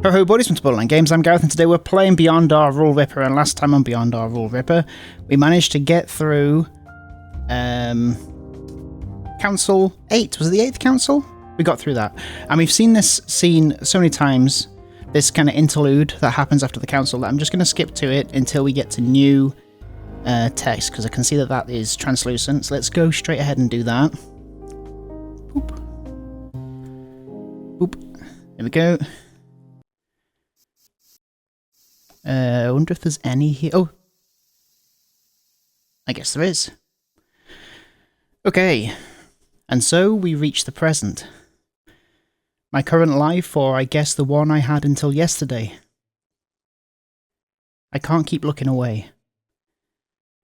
Ho ho buddies from Borderline Games, I'm Gareth and today we're playing Beyond Our Rule Ripper, and last time on Beyond Our Rule Ripper we managed to get through Council 8. Was it the 8th Council? We got through that. And we've seen this scene so many times, this kind of interlude that happens after the Council, that I'm just going to skip to it until we get to new text, because I can see that that is translucent. So let's go straight ahead and do that. Boop. Boop. There we go. I wonder if there's any here. Oh, I guess there is. Okay, and so we reach the present. My current life, or I guess the one I had until yesterday. I can't keep looking away.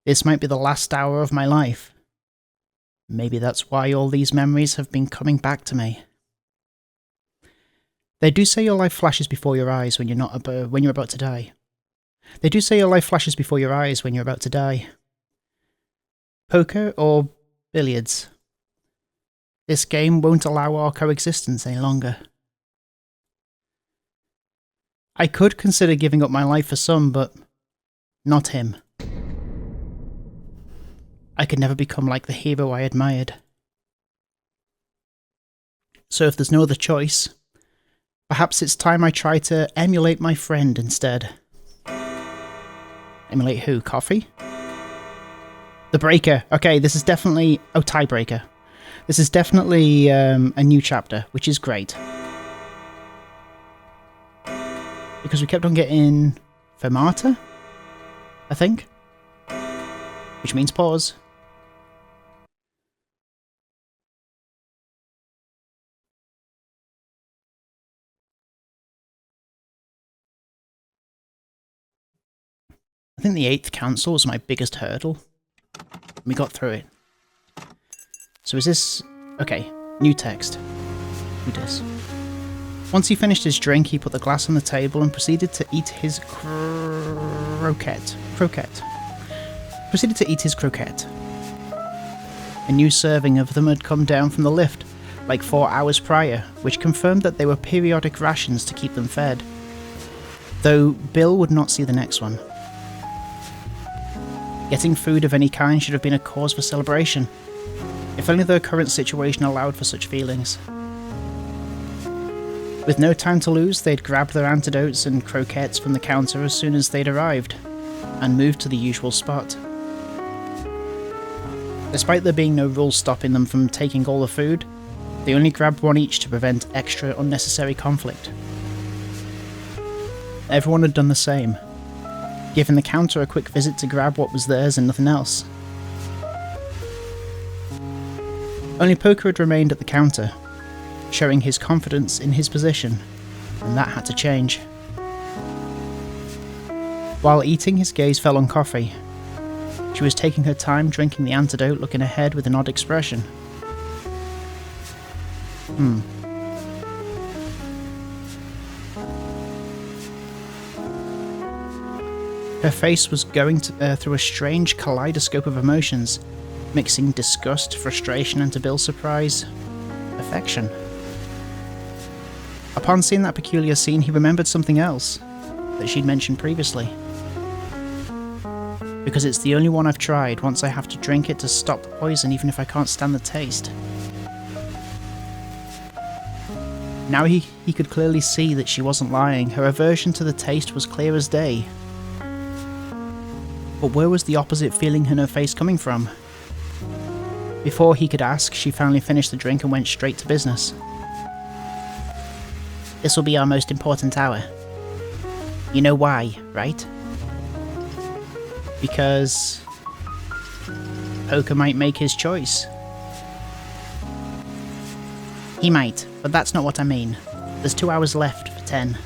This might be the last hour of my life. Maybe that's why all these memories have been coming back to me. They do say your life flashes before your eyes when you're about to die. They do say your life flashes before your eyes when you're about to die. Poker or billiards? This game won't allow our coexistence any longer. I could consider giving up my life for some, but not him. I could never become like the hero I admired. So if there's no other choice, perhaps it's time I try to emulate my friend instead. Emulate who? Coffee? The Breaker. Okay, this is definitely... Oh, Tiebreaker. This is definitely a new chapter, which is great. Because we kept on getting Fermata, I think. Which means pause. I think the 8th Council was my biggest hurdle. We got through it. So is this... Okay, new text. Who dis? Once he finished his drink, he put the glass on the table and proceeded to eat his croquette. Proceeded to eat his croquette. A new serving of them had come down from the lift, like 4 hours prior, which confirmed that they were periodic rations to keep them fed. Though Bill would not see the next one. Getting food of any kind should have been a cause for celebration. If only the current situation allowed for such feelings. With no time to lose, they'd grabbed their antidotes and croquettes from the counter as soon as they'd arrived, and moved to the usual spot. Despite there being no rules stopping them from taking all the food, they only grabbed one each to prevent extra unnecessary conflict. Everyone had done the same, giving the counter a quick visit to grab what was theirs and nothing else. Only Poker had remained at the counter, showing his confidence in his position, and that had to change. While eating, his gaze fell on Coffee. She was taking her time drinking the antidote, looking ahead with an odd expression. Her face was going through a strange kaleidoscope of emotions, mixing disgust, frustration, and to Bill's surprise, affection. Upon seeing that peculiar scene, he remembered something else that she'd mentioned previously. Because it's the only one I've tried. Once I have to drink it to stop the poison, even if I can't stand the taste. Now he could clearly see that she wasn't lying. Her aversion to the taste was clear as day. But where was the opposite feeling in her face coming from? Before he could ask, she finally finished the drink and went straight to business. This will be our most important hour. You know why, right? Because Poker might make his choice. He might, but that's not what I mean. There's 2 hours left for 10.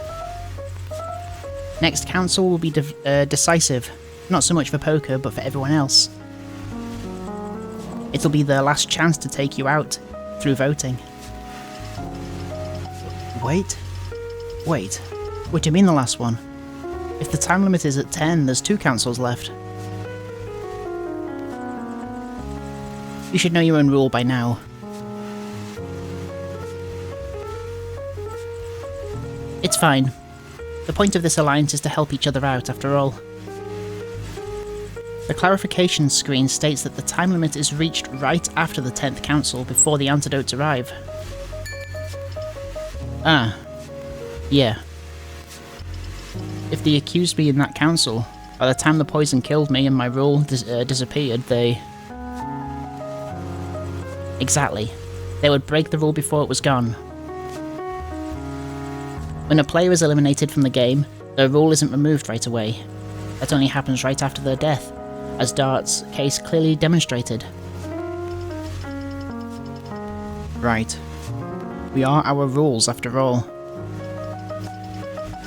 Next council will be decisive. Not so much for Poker, but for everyone else. It'll be their last chance to take you out, through voting. Wait, what do you mean the last one? If the time limit is at 10, there's 2 councils left. You should know your own rule by now. It's fine. The point of this alliance is to help each other out, after all. The clarification screen states that the time limit is reached right after the 10th Council, before the antidotes arrive. Ah. Yeah. If they accused me in that council, by the time the poison killed me and my rule disappeared, they... Exactly. They would break the rule before it was gone. When a player is eliminated from the game, their rule isn't removed right away. That only happens right after their death, as Dart's case clearly demonstrated. Right. We are our rules, after all.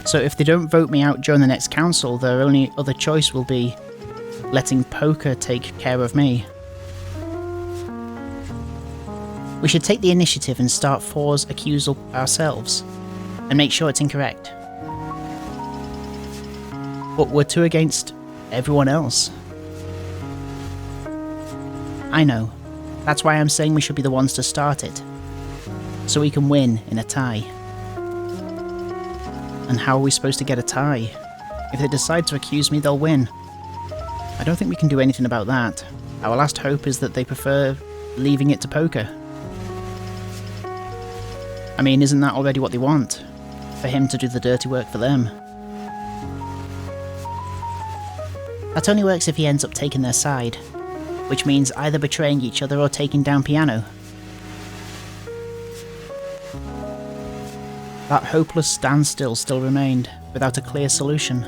So if they don't vote me out during the next council, their only other choice will be letting Poker take care of me. We should take the initiative and start Four's accusal ourselves, and make sure it's incorrect. But we're two against everyone else. I know. That's why I'm saying we should be the ones to start it, so we can win in a tie. And how are we supposed to get a tie? If they decide to accuse me, they'll win. I don't think we can do anything about that. Our last hope is that they prefer leaving it to Poker. I mean, isn't that already what they want? For him to do the dirty work for them. That only works if he ends up taking their side, which means either betraying each other or taking down Piano. That hopeless standstill still remained, without a clear solution.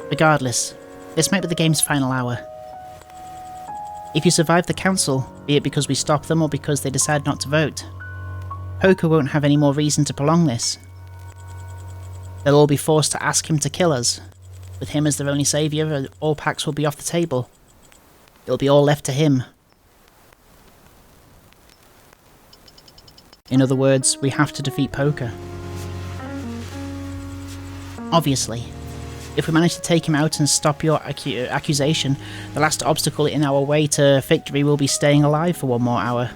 Regardless, this might be the game's final hour. If you survive the council, be it because we stop them or because they decide not to vote, Poker won't have any more reason to prolong this. They'll all be forced to ask him to kill us. With him as their only saviour, all pacts will be off the table. It'll be all left to him. In other words, we have to defeat Poker. Obviously, if we manage to take him out and stop your accusation, the last obstacle in our way to victory will be staying alive for one more hour.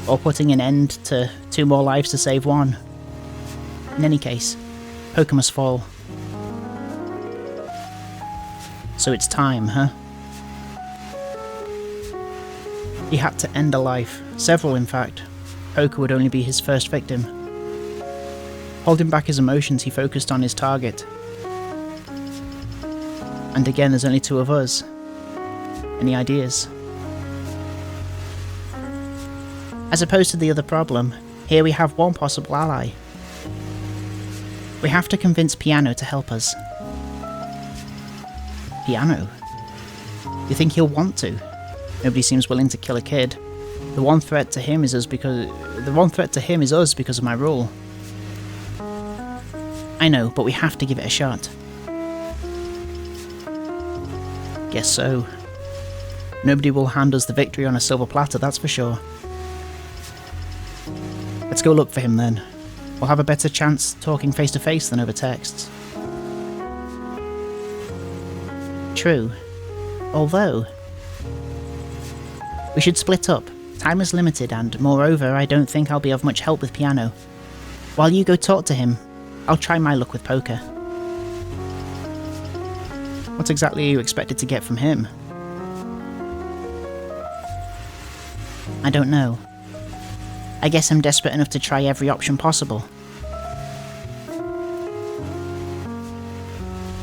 Or putting an end to 2 more lives to save 1. In any case, Poker must fall. So it's time, huh? He had to end a life, several in fact. Poker would only be his first victim. Holding back his emotions, he focused on his target. And again, there's only 2 of us. Any ideas? As opposed to the other problem, here we have one possible ally. We have to convince Piano to help us. Piano? You think he'll want to? Nobody seems willing to kill a kid. The one threat to him is us because of my rule. I know, but we have to give it a shot. Guess so. Nobody will hand us the victory on a silver platter, that's for sure. Let's go look for him then. We'll have a better chance talking face to face than over texts. True. Although, we should split up. Time is limited and, moreover, I don't think I'll be of much help with Piano. While you go talk to him, I'll try my luck with Poker. What exactly are you expected to get from him? I don't know. I guess I'm desperate enough to try every option possible.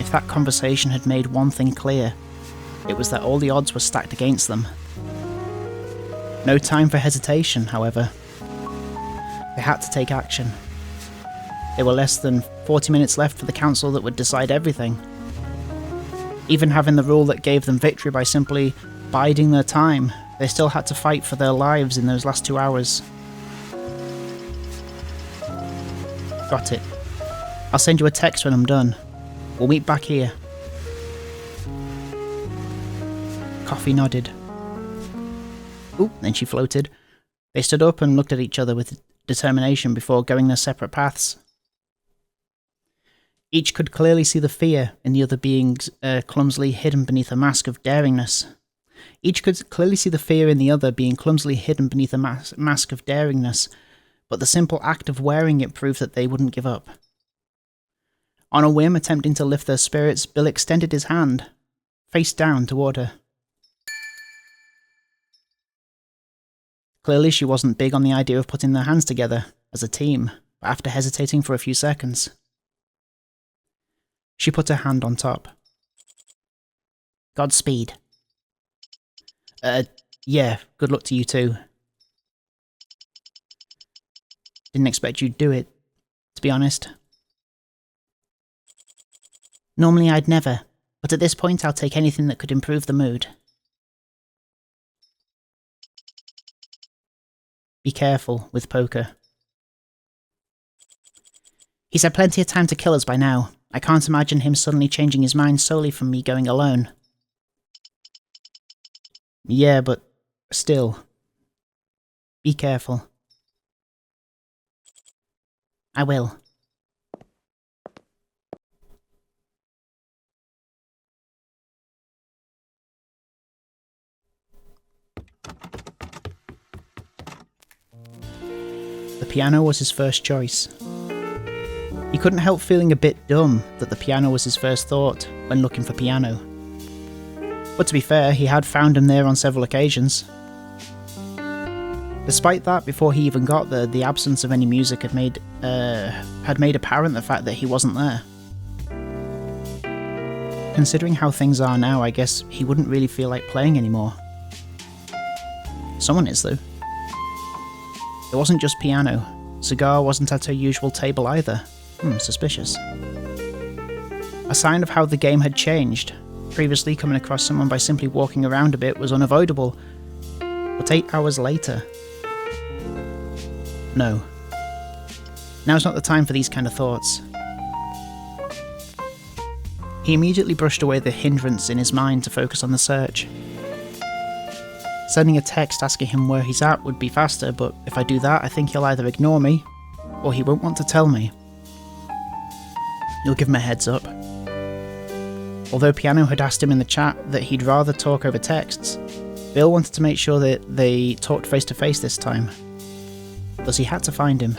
If that conversation had made one thing clear, it was that all the odds were stacked against them. No time for hesitation, however. They had to take action. There were less than 40 minutes left for the council that would decide everything. Even having the rule that gave them victory by simply biding their time, they still had to fight for their lives in those last 2 hours. Got it. I'll send you a text when I'm done. We'll meet back here. Coffee nodded. Ooh, then she floated. They stood up and looked at each other with determination before going their separate paths. Each could clearly see the fear in the other being's clumsily hidden beneath a mask of daringness. Each could clearly see the fear in the other being clumsily hidden beneath a mask of daringness, but the simple act of wearing it proved that they wouldn't give up. On a whim, attempting to lift their spirits, Bill extended his hand, face down toward her. Clearly she wasn't big on the idea of putting their hands together, as a team, but after hesitating for a few seconds, she put her hand on top. Godspeed. Yeah, good luck to you too. Didn't expect you'd do it, to be honest. Normally I'd never, but at this point I'll take anything that could improve the mood. Be careful with poker. He's had plenty of time to kill us by now. I can't imagine him suddenly changing his mind solely from me going alone. Yeah, but still. Be careful. I will. The piano was his first choice. He couldn't help feeling a bit dumb that the piano was his first thought when looking for piano. But to be fair, he had found him there on several occasions. Despite that, before he even got there, the absence of any music had made apparent the fact that he wasn't there. Considering how things are now, I guess he wouldn't really feel like playing anymore. Someone is, though. It wasn't just piano. Cigar wasn't at her usual table either. Suspicious. A sign of how the game had changed. Previously, coming across someone by simply walking around a bit was unavoidable. But 8 hours later... No. Now's not the time for these kind of thoughts. He immediately brushed away the hindrance in his mind to focus on the search. Sending a text asking him where he's at would be faster, but if I do that, I think he'll either ignore me, or he won't want to tell me. You'll give him a heads up. Although Piano had asked him in the chat that he'd rather talk over texts, Bill wanted to make sure that they talked face to face this time. Thus he had to find him.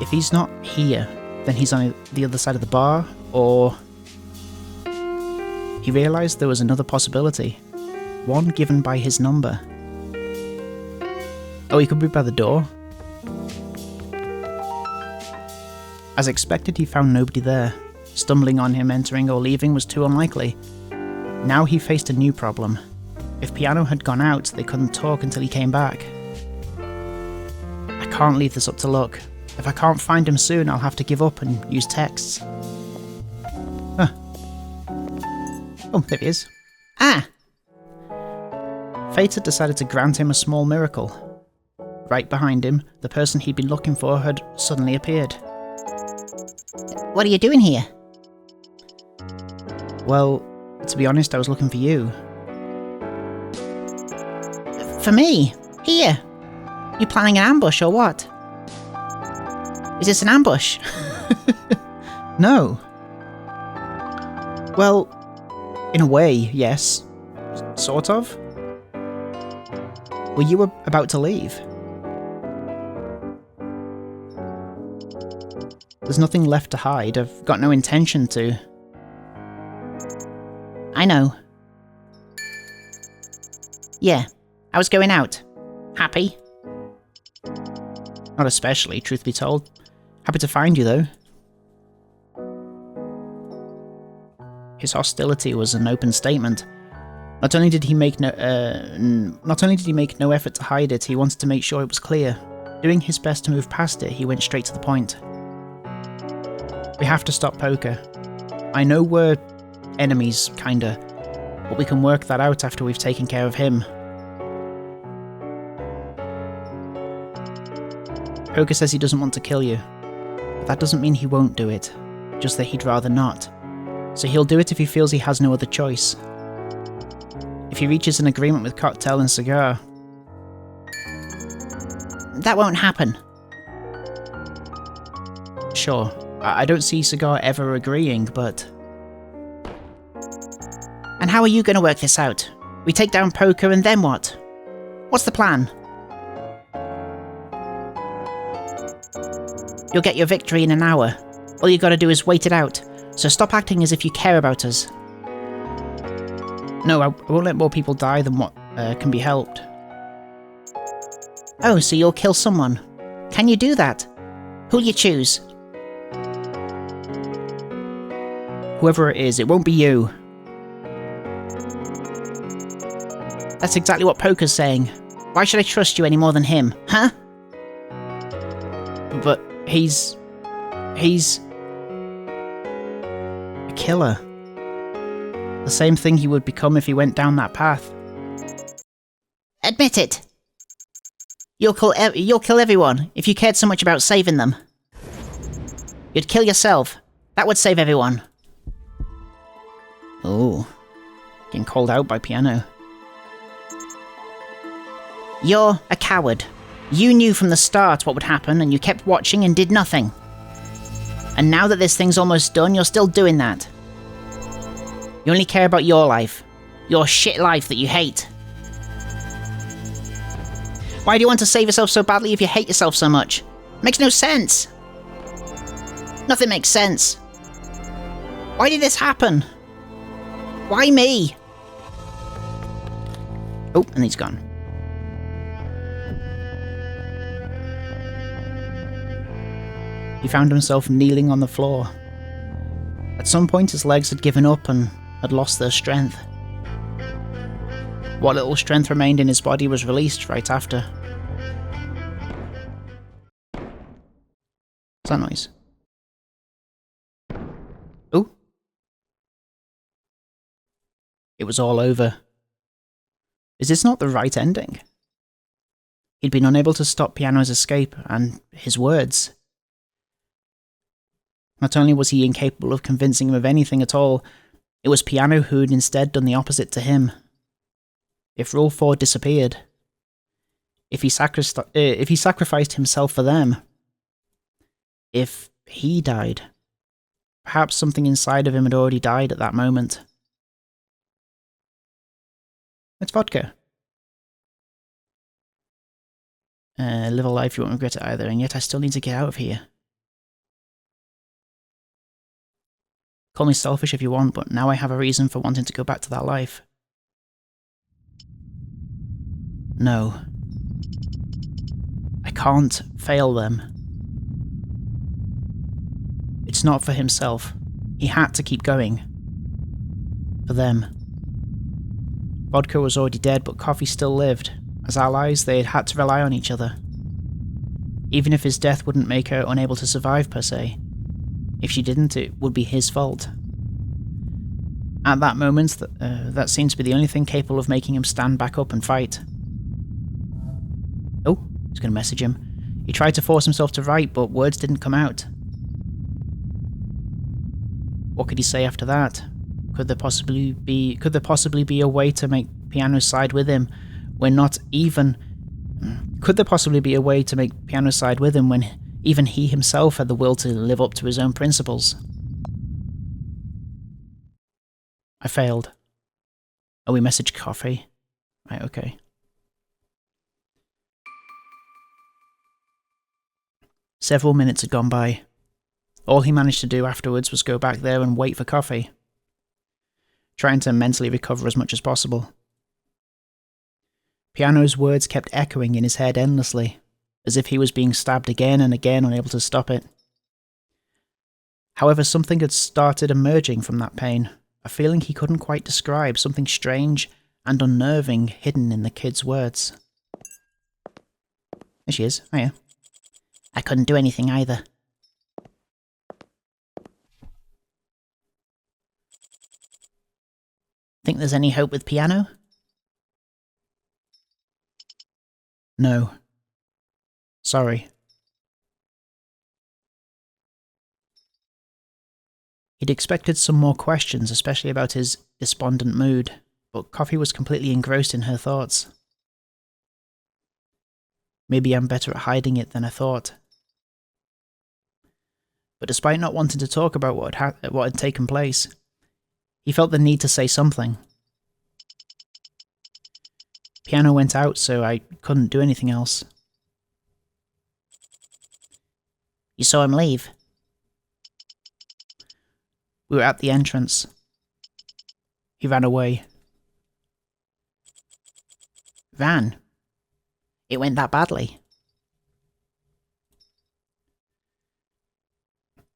If he's not here, then he's on the other side of the bar, or... He realised there was another possibility. One given by his number. Oh, he could be by the door. As expected, he found nobody there. Stumbling on him entering or leaving was too unlikely. Now he faced a new problem. If Piano had gone out, they couldn't talk until he came back. I can't leave this up to luck. If I can't find him soon, I'll have to give up and use texts. Huh. Oh, there he is. Ah! Fate had decided to grant him a small miracle. Right behind him, the person he'd been looking for had suddenly appeared. What are you doing here? Well, to be honest, I was looking for you. For me? Here? You planning an ambush or what? Is this an ambush? No. Well, in a way, yes. Sort of. Well, you were about to leave. There's nothing left to hide. I've got no intention to. I know. Yeah, I was going out. Happy? Not especially, truth be told. Happy to find you, though. His hostility was an open statement. Not only did he make no effort to hide it, he wanted to make sure it was clear. Doing his best to move past it, he went straight to the point. We have to stop poker. I know we're enemies, kinda, but we can work that out after we've taken care of him. Poker says he doesn't want to kill you, but that doesn't mean he won't do it, just that he'd rather not. So he'll do it if he feels he has no other choice. If he reaches an agreement with Cocktail and Cigar. That won't happen. Sure, I don't see Cigar ever agreeing, but... And how are you going to work this out? We take down Poker and then what? What's the plan? You'll get your victory in an hour. All you gotta do is wait it out. So stop acting as if you care about us. No, I won't let more people die than what can be helped. Oh, so you'll kill someone. Can you do that? Who'll you choose? Whoever it is, it won't be you. That's exactly what Poker's saying. Why should I trust you any more than him, huh? But he's a killer. The same thing he would become if he went down that path. Admit it! You'll kill everyone if you cared so much about saving them. You'd kill yourself. That would save everyone. Oh, getting called out by Piano. You're a coward. You knew from the start what would happen and you kept watching and did nothing. And now that this thing's almost done, you're still doing that. You only care about your life. Your shit life that you hate. Why do you want to save yourself so badly if you hate yourself so much? Makes no sense. Nothing makes sense. Why did this happen? Why me? Oh, and he's gone. He found himself kneeling on the floor. At some point his legs had given up and had lost their strength. What little strength remained in his body was released right after. What's that noise? Oh. It was all over. Is this not the right ending? He'd been unable to stop Piano's escape, and his words. Not only was he incapable of convincing him of anything at all, it was Piano who had instead done the opposite to him. If Rule 4 disappeared, if he sacrificed himself for them, if he died, perhaps something inside of him had already died at that moment. It's vodka. Live a life you won't regret it either, and yet I still need to get out of here. Call me selfish if you want, but now I have a reason for wanting to go back to that life. No. I can't fail them. It's not for himself. He had to keep going. For them. Vodka was already dead, but Coffee still lived. As allies, they had to rely on each other. Even if his death wouldn't make her unable to survive, per se. If she didn't, it would be his fault. At that moment, that seemed to be the only thing capable of making him stand back up and fight. Oh, he's going to message him. He tried to force himself to write, but words didn't come out. What could he say after that? Could there possibly be a way to make Piano side with him when not even... Could there possibly be a way to make Piano side with him when even he himself had the will to live up to his own principles? I failed. Oh, we messaged Coffee. Right, okay. Several minutes had gone by. All he managed to do afterwards was go back there and wait for Coffee, trying to mentally recover as much as possible. Piano's words kept echoing in his head endlessly, as if he was being stabbed again and again, unable to stop it. However, something had started emerging from that pain, a feeling he couldn't quite describe, something strange and unnerving hidden in the kid's words. There she is. Hiya. I couldn't do anything either. Think there's any hope with Piano? No. Sorry. He'd expected some more questions, especially about his despondent mood, but Coffee was completely engrossed in her thoughts. Maybe I'm better at hiding it than I thought. But despite not wanting to talk about what had taken place, he felt the need to say something. Piano went out, so I couldn't do anything else. You saw him leave? We were at the entrance. He ran away. Ran? It went that badly?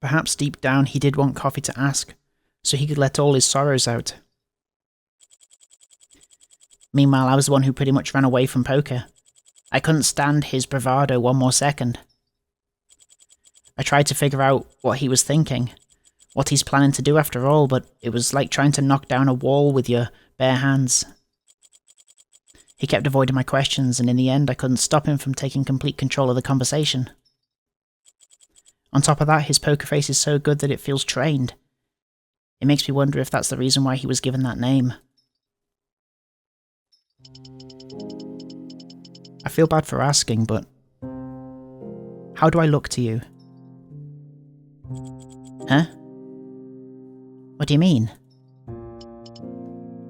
Perhaps deep down he did want Coffee to ask, so he could let all his sorrows out. Meanwhile, I was the one who pretty much ran away from poker. I couldn't stand his bravado one more second. I tried to figure out what he was thinking, what he's planning to do after all, but it was like trying to knock down a wall with your bare hands. He kept avoiding my questions, and in the end I couldn't stop him from taking complete control of the conversation. On top of that, his poker face is so good that it feels trained. It makes me wonder if that's the reason why he was given that name. I feel bad for asking, but how do I look to you? Huh? What do you mean?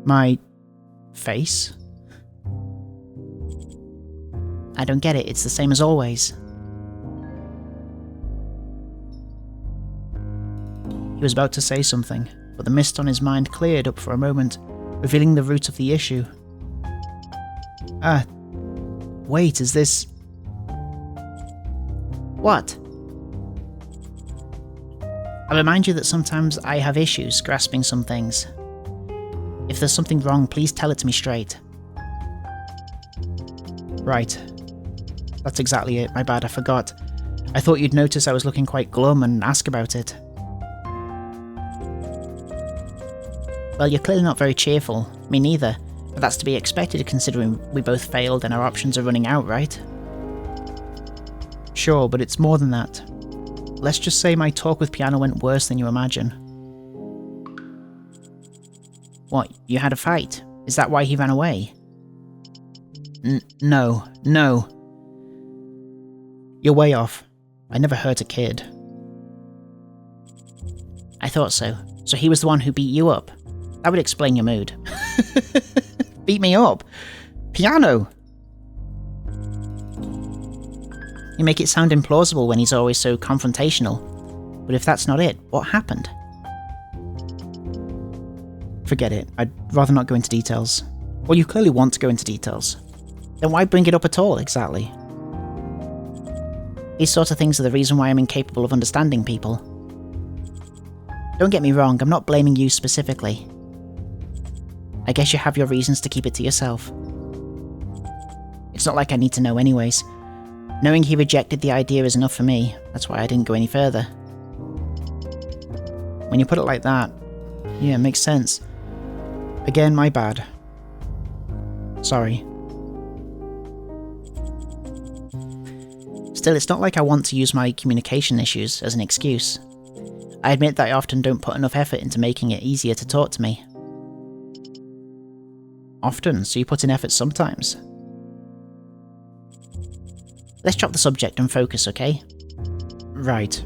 My face? I don't get it, it's the same as always. He was about to say something, but the mist on his mind cleared up for a moment, revealing the root of the issue. Wait, is this... What? I'll remind you that sometimes I have issues grasping some things. If there's something wrong, please tell it to me straight. Right. That's exactly it, my bad, I forgot. I thought you'd notice I was looking quite glum and ask about it. Well, you're clearly not very cheerful. Me neither. But that's to be expected considering we both failed and our options are running out, right? Sure, but it's more than that. Let's just say my talk with Piano went worse than you imagine. What, you had a fight? Is that why he ran away? No. You're way off. I never hurt a kid. I thought so. So he was the one who beat you up? That would explain your mood. Beat me up? Piano! You make it sound implausible when he's always so confrontational. But if that's not it, what happened? Forget it. I'd rather not go into details. Well, you clearly want to go into details. Then why bring it up at all, exactly? These sort of things are the reason why I'm incapable of understanding people. Don't get me wrong, I'm not blaming you specifically. I guess you have your reasons to keep it to yourself. It's not like I need to know anyways. Knowing he rejected the idea is enough for me, that's why I didn't go any further. When you put it like that, yeah, it makes sense. Again, my bad. Sorry. Still, it's not like I want to use my communication issues as an excuse. I admit that I often don't put enough effort into making it easier to talk to me. Often, so you put in effort sometimes. Let's drop the subject and focus, okay? Right.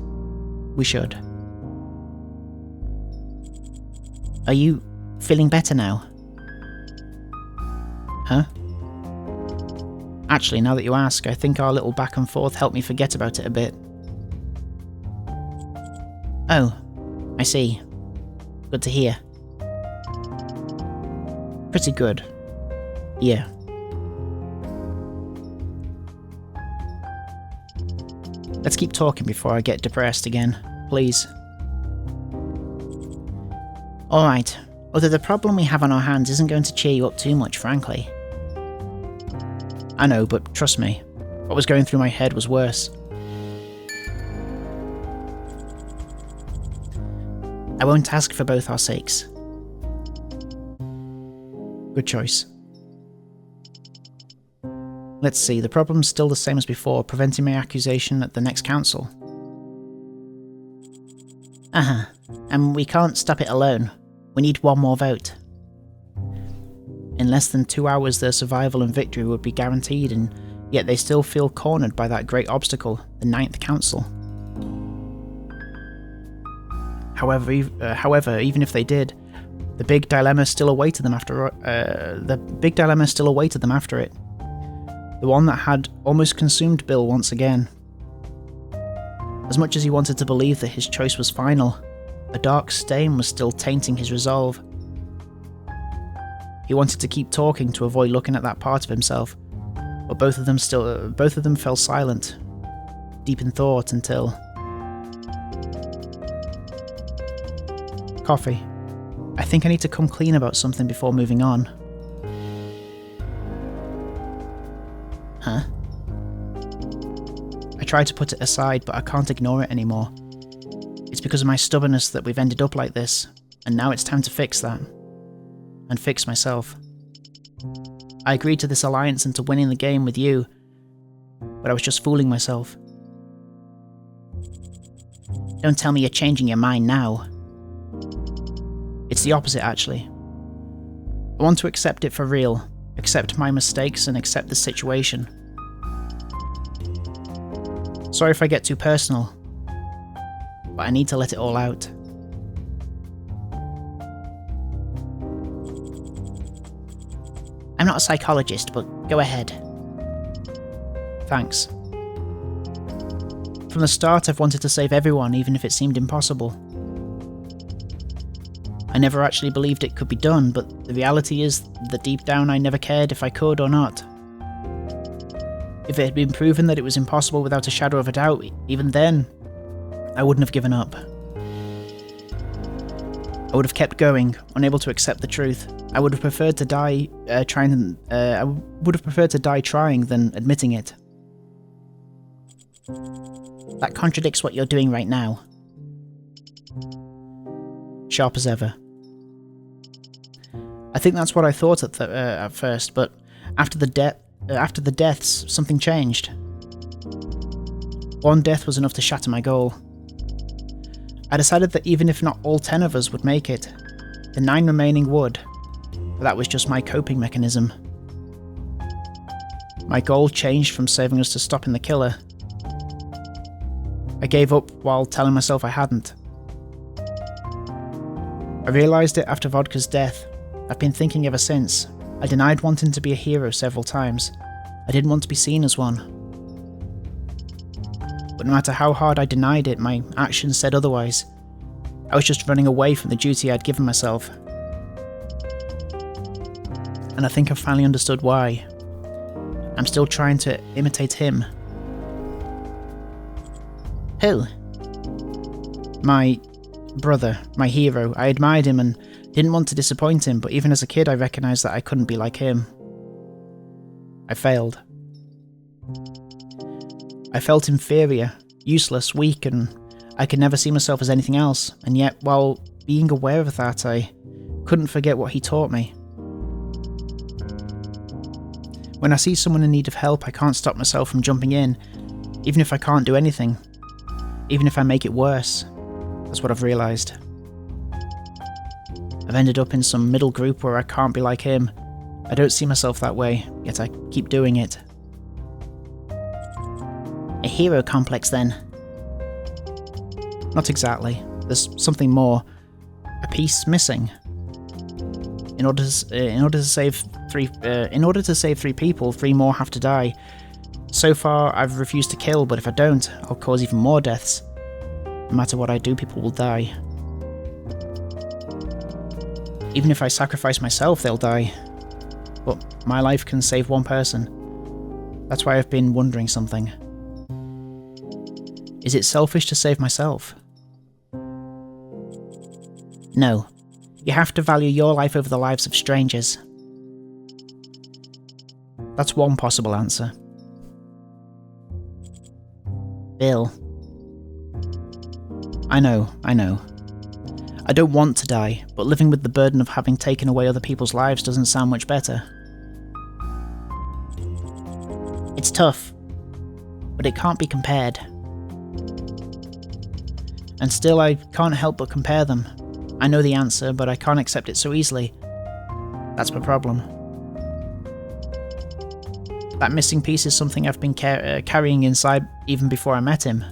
We should. Are you feeling better now? Huh? Actually, now that you ask, I think our little back and forth helped me forget about it a bit. Oh, I see. Good to hear. Pretty good. Yeah. Let's keep talking before I get depressed again, please. Alright, although the problem we have on our hands isn't going to cheer you up too much, frankly. I know, but trust me, what was going through my head was worse. I won't ask for both our sakes. Good choice. Let's see, the problem's still the same as before, preventing my accusation at the next council. And we can't stop it alone. We need one more vote. In less than 2 hours their survival and victory would be guaranteed, and yet they still feel cornered by that great obstacle, the 9th Council. However, even if they did, the big dilemma still awaited them after it. The one that had almost consumed Bill once again. As much as he wanted to believe that his choice was final, a dark stain was still tainting his resolve. He wanted to keep talking to avoid looking at that part of himself, but both of them fell silent, deep in thought until... Coffee. I think I need to come clean about something before moving on. Huh? I try to put it aside, but I can't ignore it anymore. It's because of my stubbornness that we've ended up like this, and now it's time to fix that. And fix myself. I agreed to this alliance and to winning the game with you, but I was just fooling myself. Don't tell me you're changing your mind now. It's the opposite, actually. I want to accept it for real, accept my mistakes and accept the situation. Sorry if I get too personal, but I need to let it all out. I'm not a psychologist, but go ahead. Thanks. From the start, I've wanted to save everyone, even if it seemed impossible. I never actually believed it could be done, but the reality is that deep down I never cared if I could or not. If it had been proven that it was impossible without a shadow of a doubt, even then, I wouldn't have given up. I would have kept going, unable to accept the truth. I would have preferred to die trying than admitting it. That contradicts what you're doing right now. Sharp as ever. I think that's what I thought at first, but after the deaths, something changed. One death was enough to shatter my goal. I decided that even if not all 10 of us would make it, the 9 remaining would. But that was just my coping mechanism. My goal changed from saving us to stopping the killer. I gave up while telling myself I hadn't. I realised it after Vodka's death. I've been thinking ever since. I denied wanting to be a hero several times. I didn't want to be seen as one. But no matter how hard I denied it, my actions said otherwise. I was just running away from the duty I'd given myself. And I think I've finally understood why. I'm still trying to imitate him. Who? My brother, my hero. I admired him and didn't want to disappoint him, but even as a kid I recognised that I couldn't be like him. I failed. I felt inferior, useless, weak, and I could never see myself as anything else, and yet, while being aware of that, I couldn't forget what he taught me. When I see someone in need of help, I can't stop myself from jumping in, even if I can't do anything, even if I make it worse. That's what I've realised. I've ended up in some middle group where I can't be like him. I don't see myself that way, yet I keep doing it. A hero complex, then? Not exactly. There's something more. A piece missing. In order to save 3 people, 3 more have to die. So far, I've refused to kill, but if I don't, I'll cause even more deaths. No matter what I do, people will die. Even if I sacrifice myself, they'll die. But my life can save 1 person. That's why I've been wondering something. Is it selfish to save myself? No. You have to value your life over the lives of strangers. That's one possible answer. Bill. I know. I don't want to die, but living with the burden of having taken away other people's lives doesn't sound much better. It's tough, but it can't be compared. And still I can't help but compare them. I know the answer, but I can't accept it so easily. That's my problem. That missing piece is something I've been carrying inside even before I met him.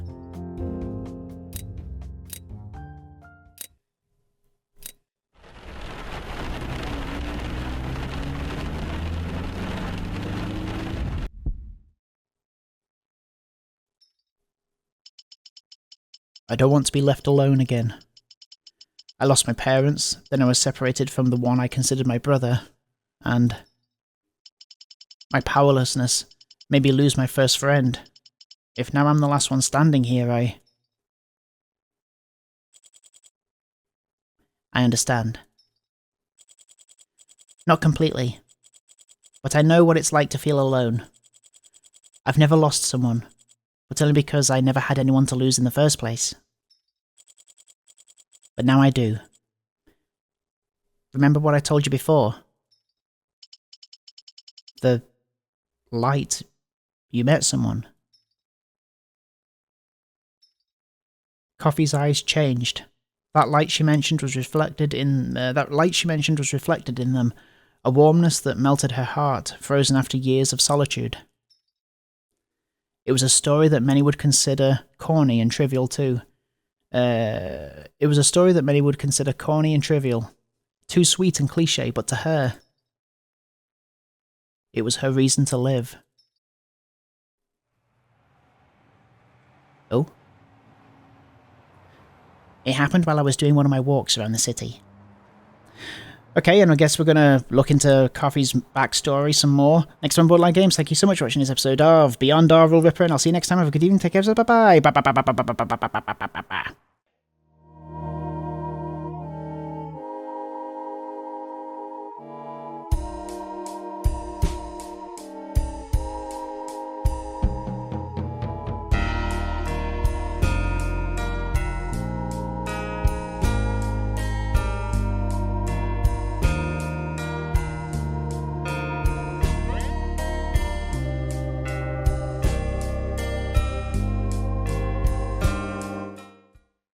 I don't want to be left alone again. I lost my parents, then I was separated from the one I considered my brother, and my powerlessness made me lose my first friend. If now I'm the last one standing here, I understand. Not completely, but I know what it's like to feel alone. I've never lost someone, but only because I never had anyone to lose in the first place. But now I do. Remember what I told you before? The light. You met someone. Coffee's eyes changed. That light she mentioned was reflected in them, a warmness that melted her heart, frozen after years of solitude. It was a story that many would consider corny and trivial too. Too sweet and cliche, but to her, it was her reason to live. Oh? It happened while I was doing one of my walks around the city. Okay, and I guess we're going to look into Coffee's backstory some more. Next on Borderline Games, thank you so much for watching this episode of Beyond Our Rule Ripper, and I'll see you next time. Have a good evening, take care, bye-bye. Bye-bye.